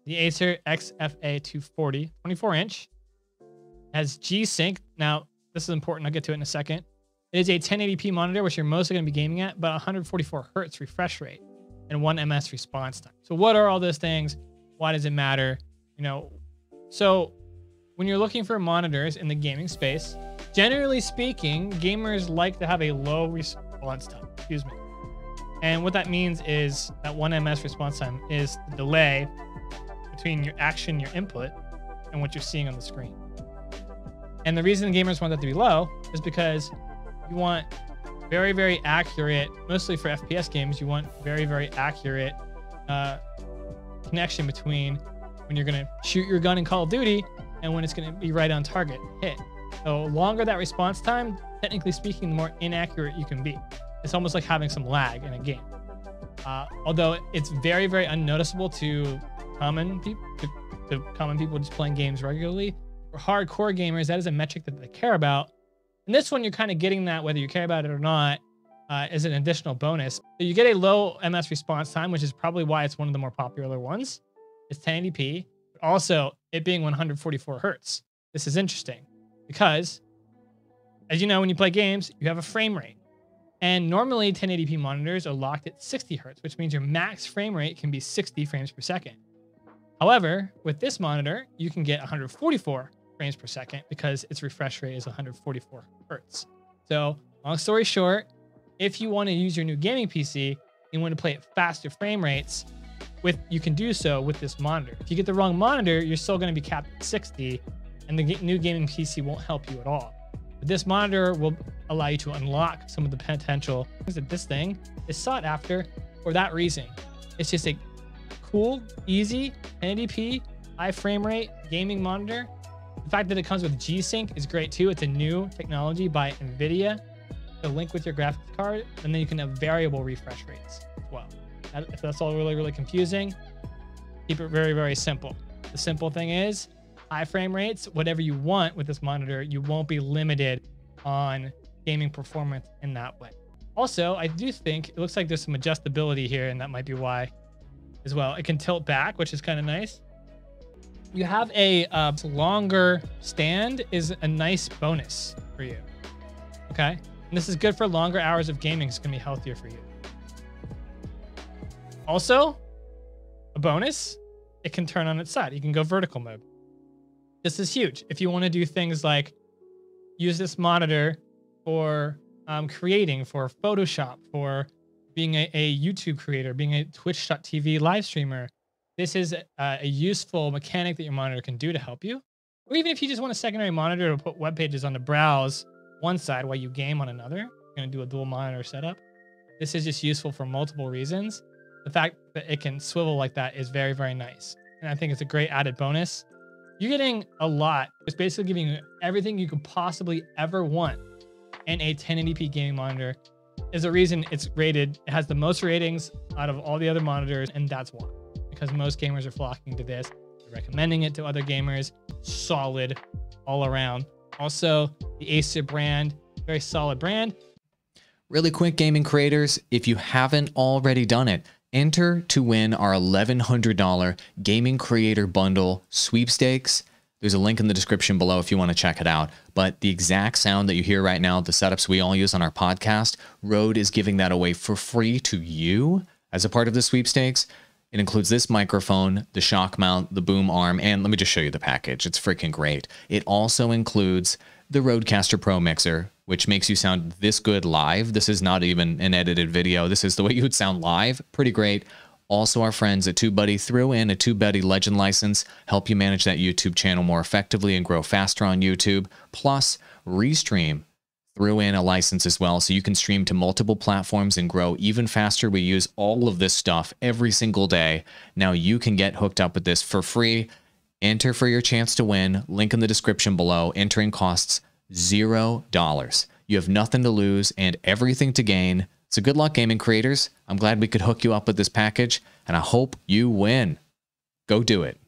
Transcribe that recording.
The Acer XFA 240, 24-inch. Has G-Sync. Now, this is important. I'll get to it in a second. It is a 1080p monitor, which you're mostly going to be gaming at, but 144 hertz refresh rate and 1 ms response time. So what are all those things? Why does it matter? You know, so when you're looking for monitors in the gaming space, generally speaking, gamers like to have a low response time. Excuse me. And what that means is that 1 ms response time is the delay between your action, your input, and what you're seeing on the screen. And the reason gamers want that to be low is because you want very, very accurate, mostly for FPS games, you want very, very accurate connection between when you're going to shoot your gun in Call of Duty and when it's going to be right on target, hit. So longer that response time, technically speaking, the more inaccurate you can be. It's almost like having some lag in a game. Although it's very, very unnoticeable to common people just playing games regularly. For hardcore gamers, that is a metric that they care about. And this one, you're kind of getting that whether you care about it or not as an additional bonus. So you get a low ms response time, which is probably why it's one of the more popular ones. It's 1080p, but also it being 144 hertz. This is interesting because, as you know, when you play games, you have a frame rate. And normally 1080p monitors are locked at 60 hertz, which means your max frame rate can be 60 frames per second. However, with this monitor, you can get 144 frames per second because its refresh rate is 144 hertz. So long story short, if you want to use your new gaming PC, you want to play at faster frame rates, you can do so with this monitor. If you get the wrong monitor, you're still going to be capped at 60 and the new gaming PC won't help you at all. But this monitor will allow you to unlock some of the potential things that this thing is sought after for that reason. It's just a cool, easy, 1080p, high frame rate gaming monitor. The fact that it comes with G-Sync is great too. It's a new technology by NVIDIA to link with your graphics card, and then you can have variable refresh rates as well. If that's all really, really confusing, keep it very, very simple. The simple thing is high frame rates, whatever you want with this monitor, you won't be limited on gaming performance in that way. Also, I do think it looks like there's some adjustability here, and that might be why as well. It can tilt back, which is kind of nice. You have a longer stand is a nice bonus for you. Okay. And this is good for longer hours of gaming. It's going to be healthier for you. Also, a bonus, it can turn on its side. You can go vertical mode. This is huge. If you want to do things like use this monitor for creating, for Photoshop, for being a YouTube creator, being a Twitch.tv live streamer, this is a useful mechanic that your monitor can do to help you. Or even if you just want a secondary monitor to put web pages on the browse one side while you game on another, you're going to do a dual monitor setup. This is just useful for multiple reasons. The fact that it can swivel like that is very, very nice. And I think it's a great added bonus. You're getting a lot. It's basically giving you everything you could possibly ever want in a 1080p gaming monitor. Is a reason it's rated. It has the most ratings out of all the other monitors, and that's why. Because most gamers are flocking to this. They're recommending it to other gamers. Solid all around. Also, the Acer brand, very solid brand. Really quick, gaming creators, if you haven't already done it, enter to win our $1,100 Gaming Creator Bundle sweepstakes. There's a link in the description below if you want to check it out. But the exact sound that you hear right now, the setups we all use on our podcast, Rode is giving that away for free to you as a part of the sweepstakes. It includes this microphone, the shock mount, the boom arm, and let me just show you the package. It's freaking great. It also includes the Rodecaster Pro mixer, which makes you sound this good live. This is not even an edited video. This is the way you would sound live. Pretty great. Also, our friends at TubeBuddy threw in a TubeBuddy Legend license, help you manage that YouTube channel more effectively and grow faster on YouTube. Plus, Restream threw in a license as well, so you can stream to multiple platforms and grow even faster. We use all of this stuff every single day. Now you can get hooked up with this for free. Enter for your chance to win. Link in the description below. Entering costs $0. You have nothing to lose and everything to gain. So good luck, gaming creators. I'm glad we could hook you up with this package, and I hope you win. Go do it.